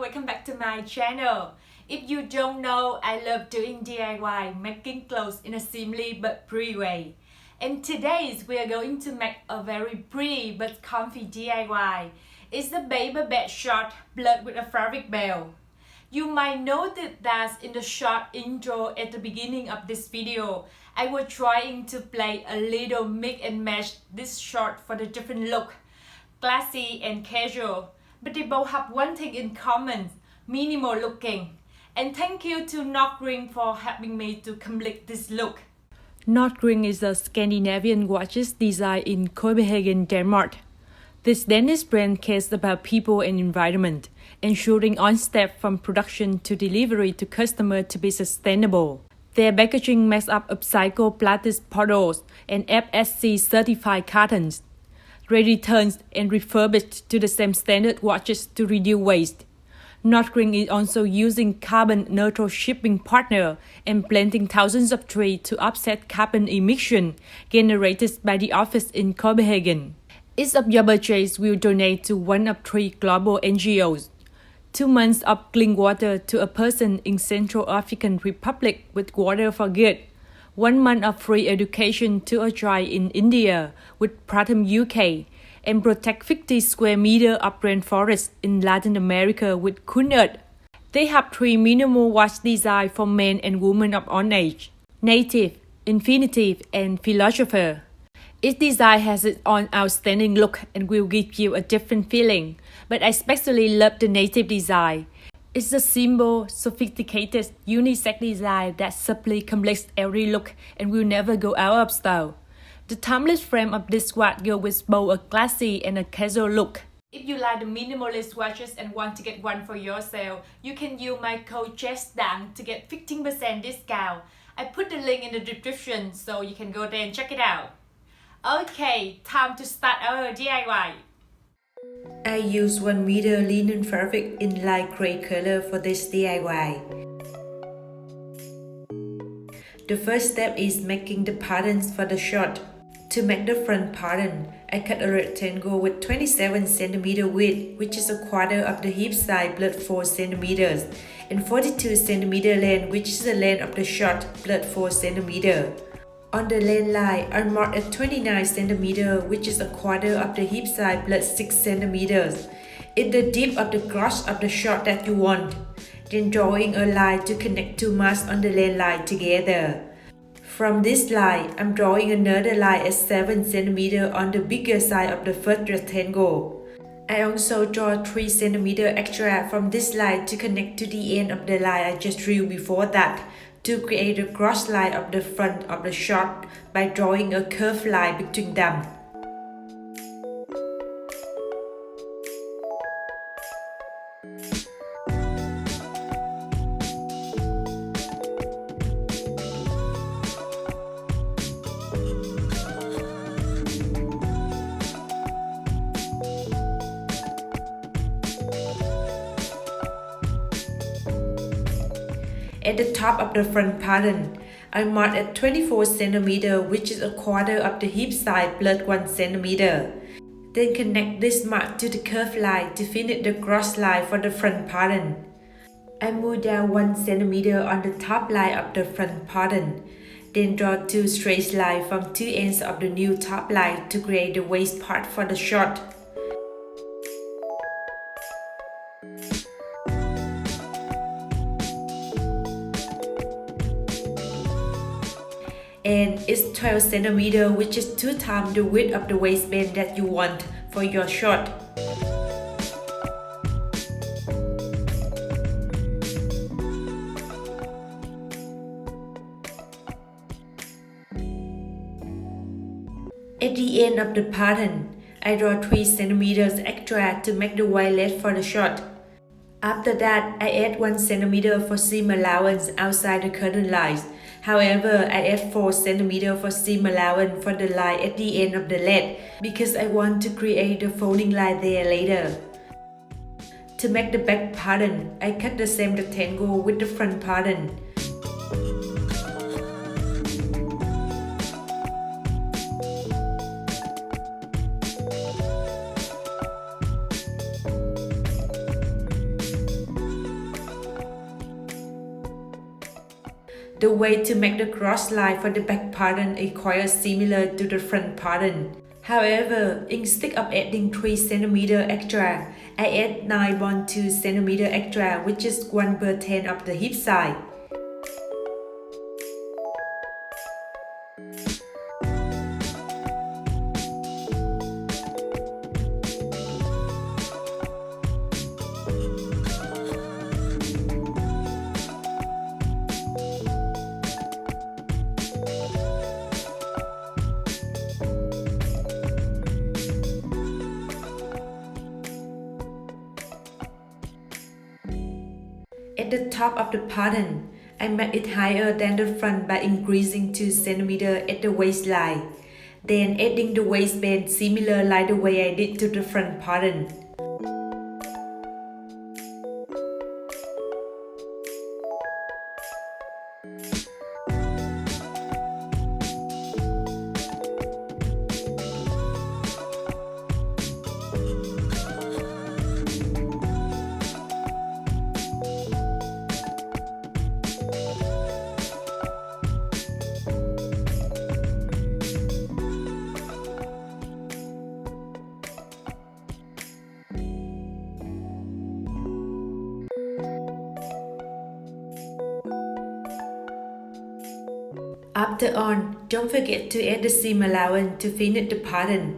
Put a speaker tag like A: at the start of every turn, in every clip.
A: welcome back to my channel. If you don't know, I love doing DIY, making clothes in a simply but pretty way. And today we are going to make a very pretty but comfy DIY. It's the Paperbag short blurred with a fabric belt. You might notice that in the short intro at the beginning of this video, I was trying to play a little mix and match this short for the different look, classy and casual. But they both have one thing in common, minimal looking. And thank you to Nordring for helping me to complete this look. Nordring is a Scandinavian watches design in Copenhagen, Denmark. This Danish brand cares about people and environment, ensuring on step from production to delivery to customer to be sustainable. Their packaging makes up upcycled plastic bottles and FSC certified cartons. Returned and refurbished to the same standard watches to reduce waste. Nordring is also using carbon neutral shipping partner and planting thousands of trees to offset carbon emission generated by the office in Copenhagen. Each of your purchase will donate to one of 3 global NGOs. 2 months of clean water to a person in Central African Republic with water for good. 1 month of free education to a child in India with Pratham UK, and protect 50 square meters of rainforest in Latin America with Kun Earth. They have 3 minimal watch designs for men and women of all age, native, infinitive, and philosopher. Each design has its own outstanding look and will give you a different feeling, but I especially love the native design. It's a simple, sophisticated, unisex design that subtly completes every look and will never go out of style. The timeless frame of this watch goes with both a classy and a casual look. If you like the minimalist watches and want to get one for yourself, you can use my code Jess and I to get 15% discount. I put the link in the description so you can go there and check it out. Okay, time to start our DIY. I use 1 meter linen fabric in light gray color for this DIY. The first step is making the patterns for the short. To make the front pattern, I cut a rectangle with 27 cm width, which is a quarter of the hip size plus 4 cm, and 42 cm length, which is the length of the short plus 4 cm. On the length line, I mark at 29 cm, which is a quarter of the hip size plus 6 cm. It's the depth of the crotch of the short that you want. Then drawing a line to connect 2 marks on the length line together. From this line, I'm drawing another line at 7 cm on the bigger side of the first rectangle. I also draw 3 cm extra from this line to connect to the end of the line I just drew before that, to create the cross line of the front of the short by drawing a curved line between them. At the top of the front pattern, I mark at 24 cm, which is a quarter of the hip size plus 1 cm. Then connect this mark to the curved line to finish the cross line for the front pattern. I move down 1 cm on the top line of the front pattern. Then draw 2 straight lines from 2 ends of the new top line to create the waist part for the short. And it's 12 cm, which is 2 times the width of the waistband that you want for your short. At the end of the pattern, I draw 3 cm extra to make the wide leg for the short. After that, I add 1 cm for seam allowance outside the curtain lines. However, I add 4 cm for seam allowance for the line at the end of the leg because I want to create the folding line there later. To make the back pattern, I cut the same rectangle with the front pattern. The way to make the cross line for the back pattern is quite similar to the front pattern. However, instead of adding 3 cm extra, I add 9.2 cm extra, which is 1/10 of the hip side. At the top of the pattern, I make it higher than the front by increasing 2 cm at the waistline, then adding the waistband similar like the way I did to the front pattern. After on, don't forget to add the seam allowance to finish the pattern.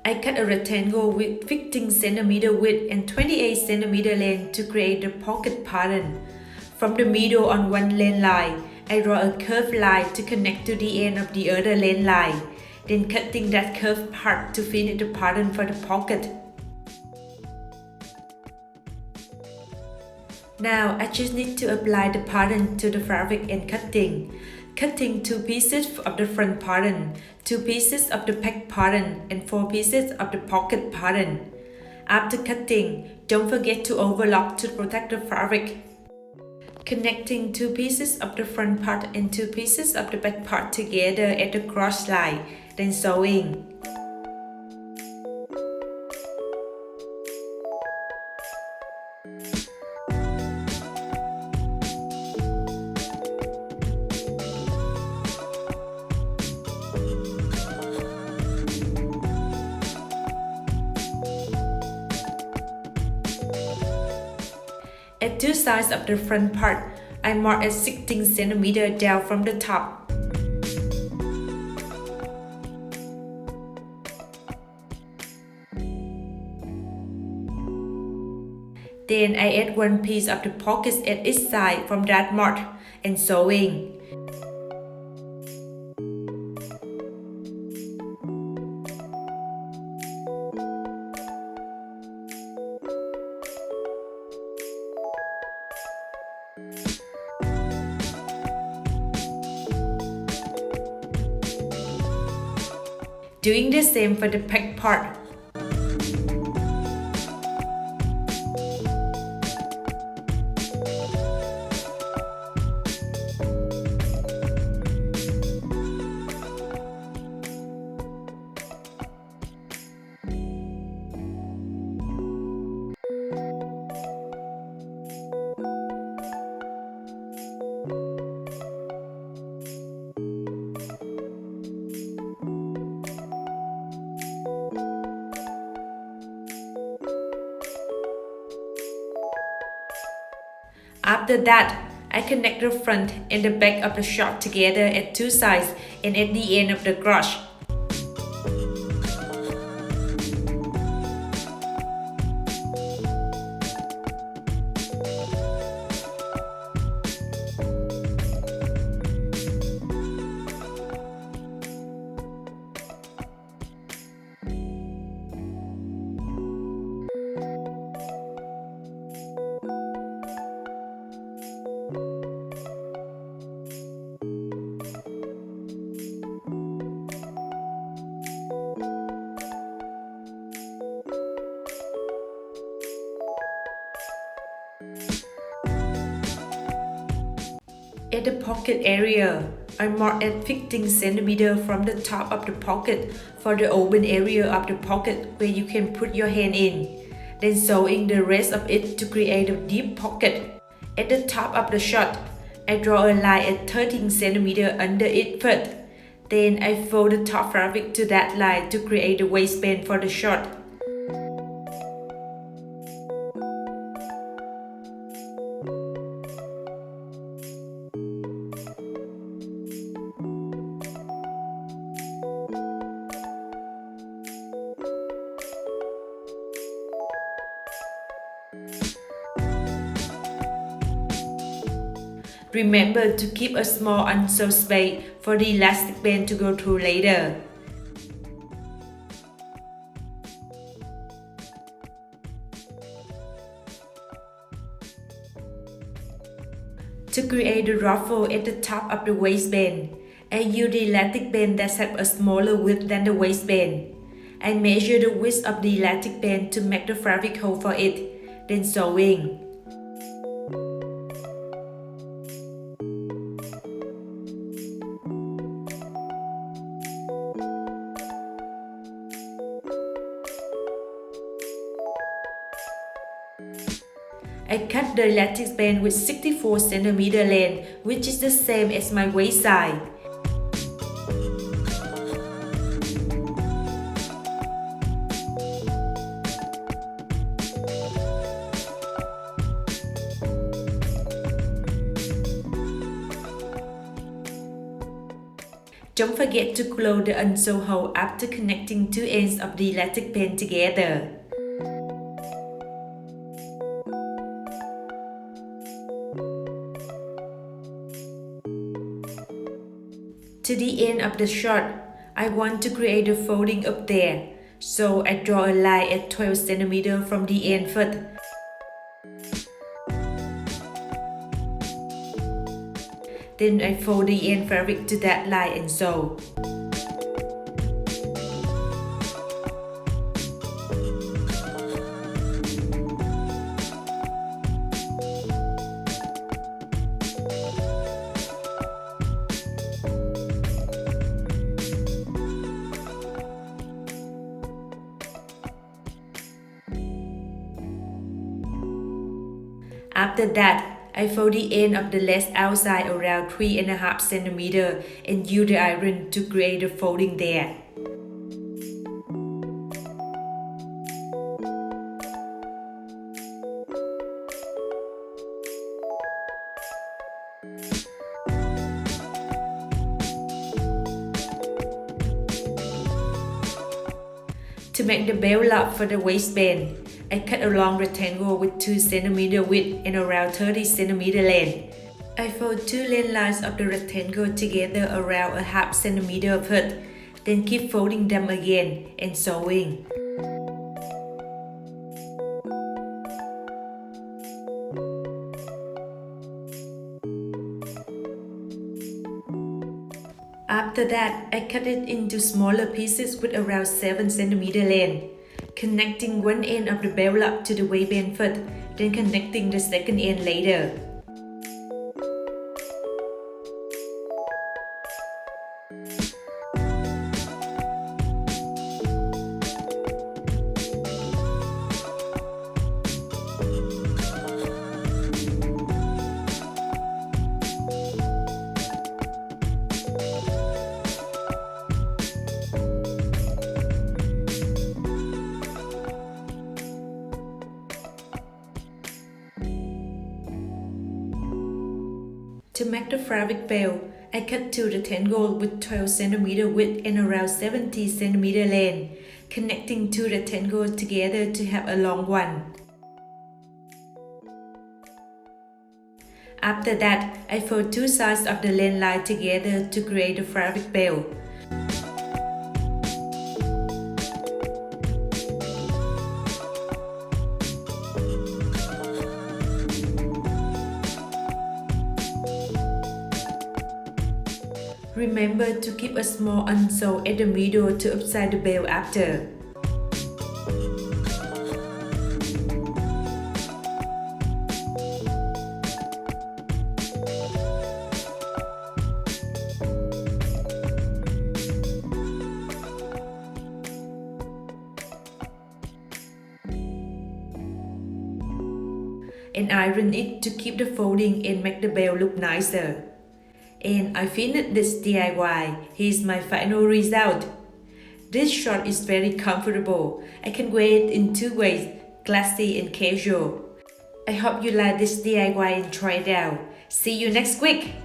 A: I cut a rectangle with 15 cm width and 28 cm length to create the pocket pattern. From the middle on one length line, I draw a curved line to connect to the end of the other length line, then cutting that curved part to finish the pattern for the pocket. Now I just need to apply the pattern to the fabric and cutting. Cutting 2 pieces of the front pattern, 2 pieces of the back pattern, and 4 pieces of the pocket pattern. After cutting, don't forget to overlock to protect the fabric. Connecting 2 pieces of the front part and 2 pieces of the back part together at the cross line, then sewing. At 2 sides of the front part, I mark at 16 cm down from the top. Then I add 1 piece of the pockets at each side from that mark and sewing. Doing the same for the back part. After that, I connect the front and the back of the short together at 2 sides and at the end of the crotch. At the pocket area, I mark at 15 cm from the top of the pocket for the open area of the pocket where you can put your hand in, then sewing the rest of it to create a deep pocket. At the top of the shot, I draw a line at 13 cm under it first. Then I fold the top fabric to that line to create the waistband for the shot. Remember to keep a small unsewed space for the elastic band to go through later. To create the ruffle at the top of the waistband, I use the elastic band that has a smaller width than the waistband. I measure the width of the elastic band to make the fabric hole for it, then sewing. I cut the elastic band with 64 cm length, which is the same as my waist size. Don't forget to close the unsew hole after connecting two ends of the elastic band together. To the end of the shot, I want to create a folding up there, so I draw a line at 12 cm from the end first. Then I fold the end fabric to that line and sew. After that, I fold the end of the lace outside around 3.5 cm and use the iron to create a folding there. To make the belt lock for the waistband, I cut a long rectangle with 2 cm width and around 30 cm length. I fold two length lines of the rectangle together around 0.5 cm first, then keep folding them again and sewing. After that, I cut it into smaller pieces with around 7 cm length, connecting one end of the belt lock to the waistband first, then connecting the second end later. To make the fabric belt, I cut two rectangles with 12 cm width and around 70 cm length, connecting two rectangles together to have a long one. After that, I fold two sides of the length line together to create the fabric belt. Remember to keep a small unsew at the middle to upside the belt after.
B: and iron it to keep the folding and make the belt look nicer. And I finished this DIY. Here's my final result. This short is very comfortable. I can wear it in two ways, classy and casual. I hope you like this DIY and try it out. See you next week!